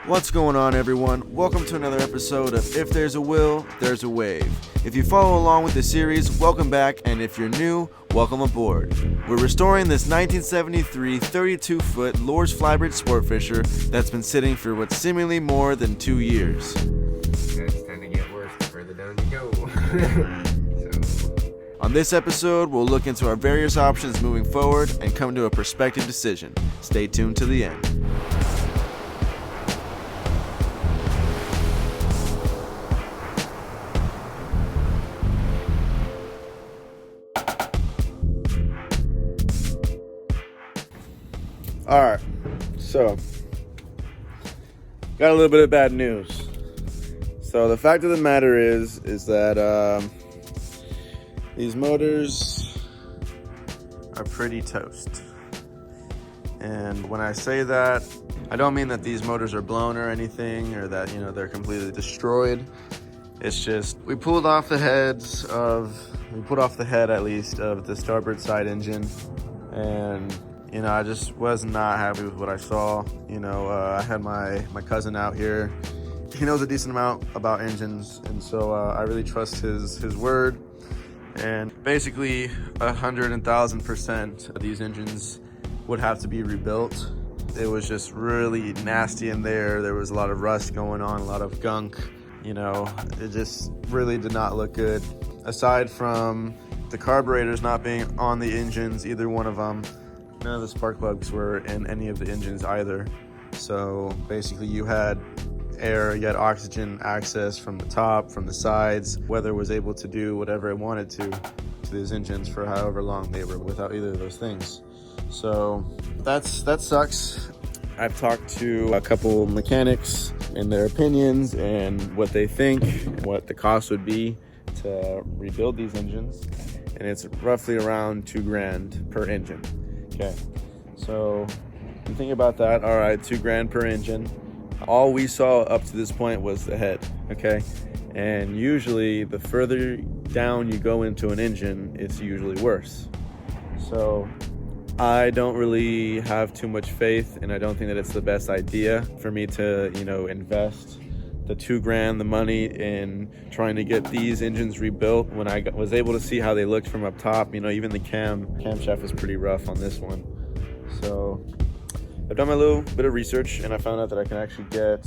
What's going on, everyone? Welcome to another episode of If There's a Will, There's a Wave. If you follow along with the series, welcome back, and if you're new, welcome aboard. We're restoring this 1973 32-foot Luhrs flybridge sport fisher that's been sitting for what's seemingly more than 2 years. It's tend to get worse the further down you go. On this episode, we'll look into our various options moving forward and come to a prospective decision. Stay tuned to the end. Alright, so got a little bit of bad news. So the fact of the matter is that these motors are pretty toast. And when I say that, I don't mean that these motors are blown or anything, or that, they're completely destroyed. It's just, we pulled off the head at least of the starboard side engine, and I just was not happy with what I saw. I had my cousin out here. He knows a decent amount about engines, and so I really trust his word. And basically, 1,000% of these engines would have to be rebuilt. It was just really nasty in there. There was a lot of rust going on, a lot of gunk. It just really did not look good. Aside from the carburetors not being on the engines, either one of them, none of the spark plugs were in any of the engines either. So basically you had air, you had oxygen access from the top, from the sides. Weather was able to do whatever it wanted to these engines for however long they were without either of those things. So that sucks. I've talked to a couple mechanics and their opinions and what they think and what the cost would be to rebuild these engines. And it's roughly around $2,000 per engine. Okay, so you think about that. All right, $2,000 per engine. All we saw up to this point was the head. Okay, and usually the further down you go into an engine, it's usually worse. So I don't really have too much faith, and I don't think that it's the best idea for me to, invest the $2,000, the money, in trying to get these engines rebuilt when I was able to see how they looked from up top. Even the camshaft is pretty rough on this one. So I've done my little bit of research, and I found out that I can actually get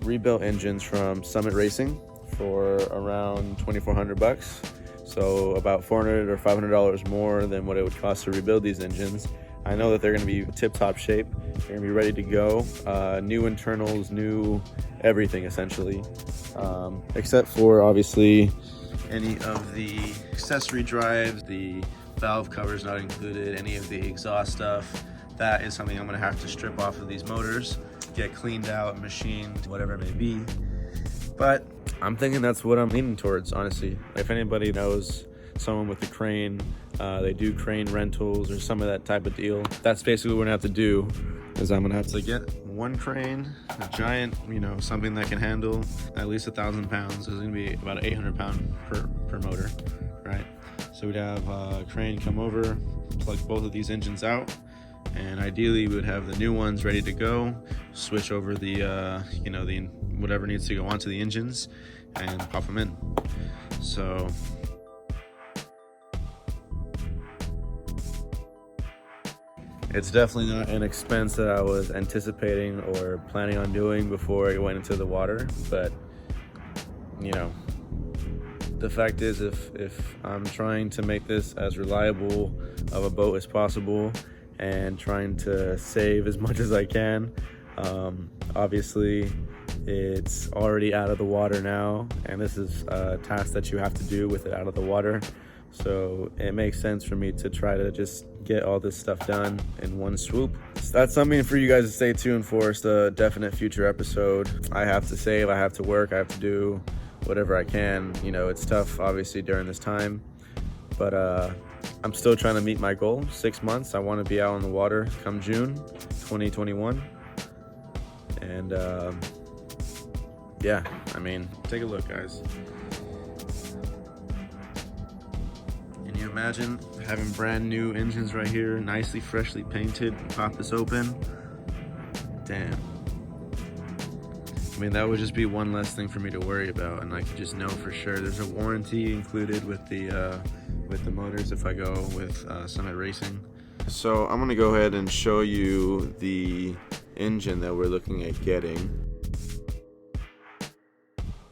rebuilt engines from Summit Racing for around $2,400. So about $400 or $500 more than what it would cost to rebuild these engines. I know that they're going to be tip-top shape. They're going to be ready to go. New internals, new everything essentially, except for obviously any of the accessory drives, the valve covers not included, any of the exhaust stuff. That is something I'm going to have to strip off of these motors, get cleaned out, machined, whatever it may be. But I'm thinking that's what I'm leaning towards, honestly. If anybody knows someone with a crane, they do crane rentals or some of that type of deal, that's basically what we're gonna have to do. Is I'm gonna have to get one crane, a giant, something that can handle at least 1,000 pounds. It's gonna be about 800 pound per motor, right? So we'd have a crane come over, plug both of these engines out, and ideally we would have the new ones ready to go, switch over the the whatever needs to go onto the engines, and pop them in. So it's definitely not an expense that I was anticipating or planning on doing before I went into the water. But the fact is, if I'm trying to make this as reliable of a boat as possible and trying to save as much as I can, obviously it's already out of the water now, and this is a task that you have to do with it out of the water. So it makes sense for me to try to just get all this stuff done in one swoop. So that's something for you guys to stay tuned for. It's a definite future episode. I have to save, I have to work, I have to do whatever I can. It's tough obviously during this time, but I'm still trying to meet my goal. 6 months, I want to be out on the water come June 2021. And yeah, take a look, guys. Can you imagine having brand new engines right here, nicely, freshly painted? Pop this open. Damn. I mean, that would just be one less thing for me to worry about, and I could just know for sure. There's a warranty included with the motors if I go with Summit Racing. So I'm gonna go ahead and show you the engine that we're looking at getting.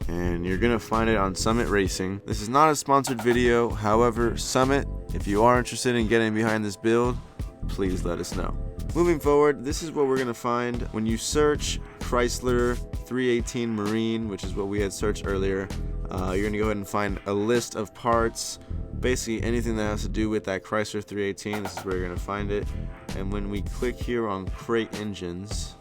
And you're gonna find it on Summit Racing. This is not a sponsored video. However, Summit, if you are interested in getting behind this build, please let us know. Moving forward, this is what we're gonna find when you search Chrysler 318 Marine, which is what we had searched earlier. You're gonna go ahead and find a list of parts, basically anything that has to do with that Chrysler 318. This is where you're gonna find it. And when we click here on Crate Engines,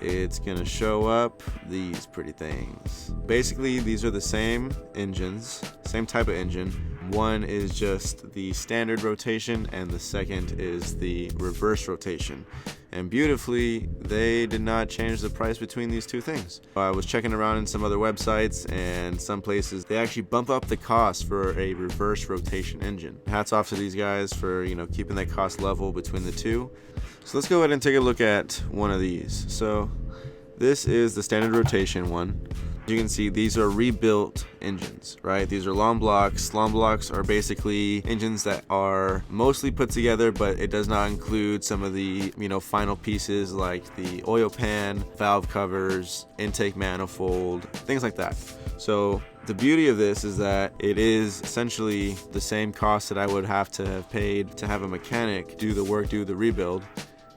it's gonna show up these pretty things. Basically, these are the same engines, same type of engine. One is just the standard rotation and the second is the reverse rotation. And beautifully, they did not change the price between these two things. I was checking around in some other websites, and some places they actually bump up the cost for a reverse rotation engine. Hats off to these guys for, you know, keeping that cost level between the two. So let's go ahead and take a look at one of these. So this is the standard rotation one. You can see these are rebuilt engines, right? These are long blocks. Long blocks are basically engines that are mostly put together, but it does not include some of the, you know, final pieces like the oil pan, valve covers, intake manifold, things like that. So the beauty of this is that it is essentially the same cost that I would have to have paid to have a mechanic do the work, do the rebuild,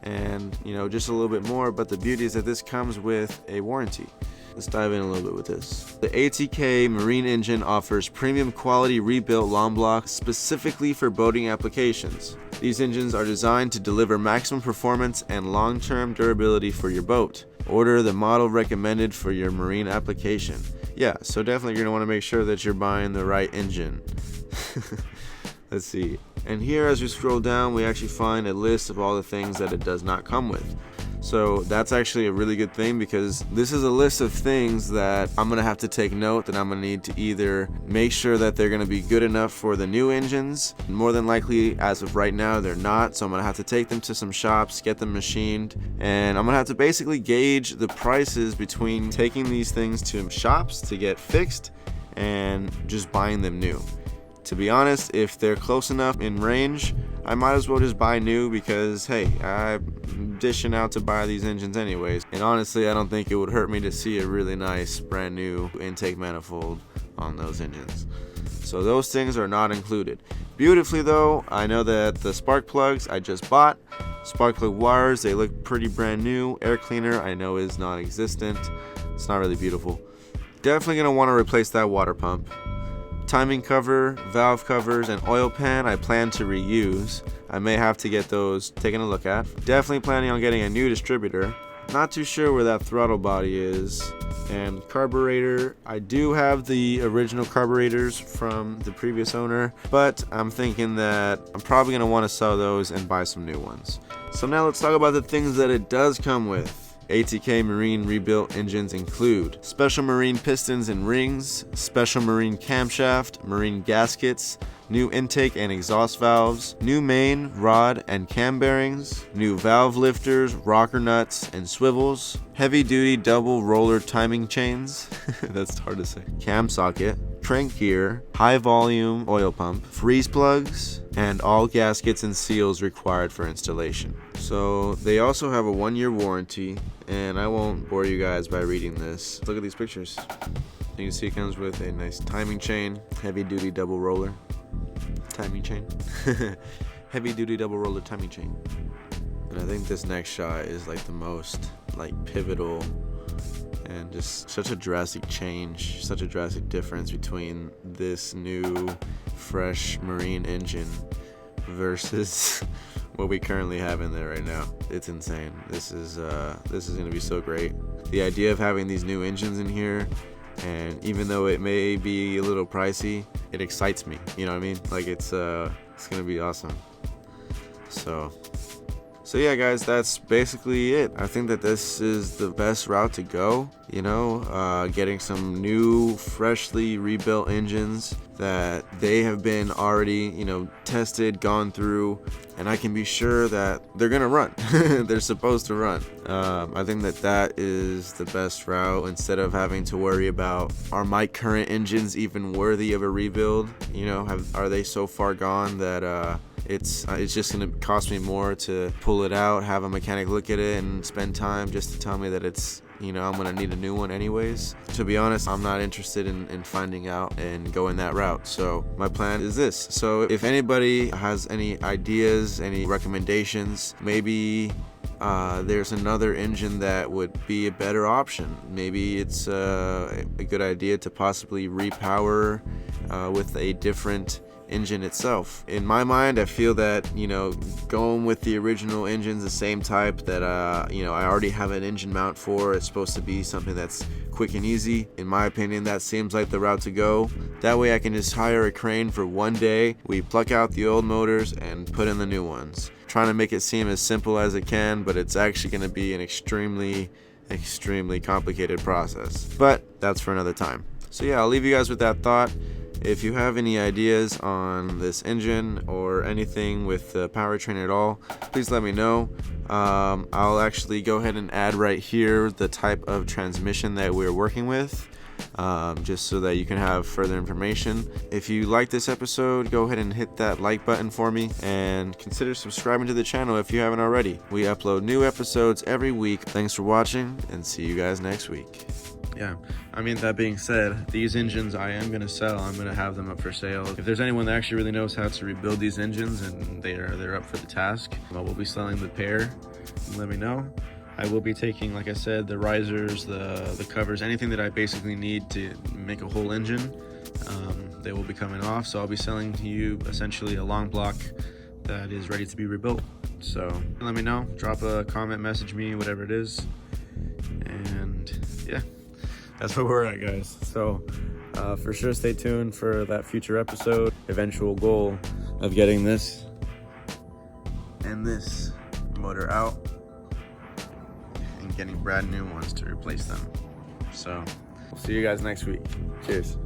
and, you know, just a little bit more. But the beauty is that this comes with a warranty. Let's dive in a little bit with this. The ATK Marine engine offers premium quality rebuilt long blocks specifically for boating applications. These engines are designed to deliver maximum performance and long-term durability for your boat. Order the model recommended for your marine application. Yeah, so definitely you're gonna wanna make sure that you're buying the right engine. Let's see. And here, as we scroll down, we actually find a list of all the things that it does not come with. So that's actually a really good thing, because this is a list of things that I'm gonna have to take note that I'm gonna need to either make sure that they're gonna be good enough for the new engines. More than likely, as of right now, they're not. So I'm gonna have to take them to some shops, get them machined, and I'm gonna have to basically gauge the prices between taking these things to shops to get fixed and just buying them new. To be honest, if they're close enough in range, I might as well just buy new, because hey, I'm dishing out to buy these engines anyways. And honestly, I don't think it would hurt me to see a really nice brand new intake manifold on those engines. So those things are not included. Beautifully though, I know that the spark plugs I just bought, spark plug wires, they look pretty brand new. Air cleaner I know is non-existent. It's not really beautiful. Definitely gonna want to replace that water pump. Timing cover, valve covers, and oil pan I plan to reuse. I may have to get those taken a look at. Definitely planning on getting a new distributor. Not too sure where that throttle body is. And carburetor, I do have the original carburetors from the previous owner, but I'm thinking that I'm probably going to want to sell those and buy some new ones. So now let's talk about the things that it does come with. ATK Marine rebuilt engines include special marine pistons and rings, special marine camshaft, marine gaskets, new intake and exhaust valves, new main, rod, and cam bearings, new valve lifters, rocker nuts, and swivels, heavy-duty double roller timing chains, that's hard to say, cam socket, crank gear, high-volume oil pump, freeze plugs, and all gaskets and seals required for installation. So they also have a 1-year warranty, and I won't bore you guys by reading this. Look at these pictures. You can see it comes with a nice timing chain, heavy-duty double roller timing chain, heavy-duty double roller timing chain. And I think this next shot is like the most like pivotal and just such a drastic change, such a drastic difference between this new fresh marine engine versus what we currently have in there right now. It's insane. This is gonna be so great. The idea of having these new engines in here, and even though it may be a little pricey, it excites me. You know what I mean? Like it's gonna be awesome. So So yeah, guys, that's basically it. I think that this is the best route to go, you know, getting some new, freshly rebuilt engines that they have been already, you know, tested, gone through, and I can be sure that they're gonna run. They're supposed to run. I think that that is the best route, instead of having to worry about, are my current engines even worthy of a rebuild? You know, are they so far gone that it's just gonna cost me more to pull it out, have a mechanic look at it, and spend time just to tell me that it's, you know, I'm gonna need a new one anyways. To be honest, I'm not interested in finding out and going that route. So my plan is this. So if anybody has any ideas, any recommendations, maybe there's another engine that would be a better option. Maybe it's a good idea to possibly repower with a different engine itself. In my mind, I feel that, you know, going with the original engines, the same type that you know, I already have an engine mount for, it's supposed to be something that's quick and easy. In my opinion, that seems like the route to go. That way I can just hire a crane for one day, we pluck out the old motors and put in the new ones. Trying to make it seem as simple as it can, but it's actually going to be an extremely complicated process. But that's for another time. So yeah, I'll leave you guys with that thought. If you have any ideas on this engine or anything with the powertrain at all, please let me know. I'll actually go ahead and add right here the type of transmission that we're working with, just so that you can have further information. If you like this episode, go ahead and hit that like button for me, and consider subscribing to the channel if you haven't already. We upload new episodes every week. Thanks for watching, and see you guys next week. Yeah, I mean, that being said, these engines I am going to sell. I'm going to have them up for sale. If there's anyone that actually really knows how to rebuild these engines and they're up for the task, we'll be selling the pair. Let me know. I will be taking, like I said, the risers, the covers, anything that I basically need to make a whole engine. They will be coming off, so I'll be selling to you essentially a long block that is ready to be rebuilt. So let me know. Drop a comment, message me, whatever it is. And yeah. That's where we're at, guys. So for sure, stay tuned for that future episode. Eventual goal of getting this and this motor out and getting brand new ones to replace them. So we'll see you guys next week. Cheers.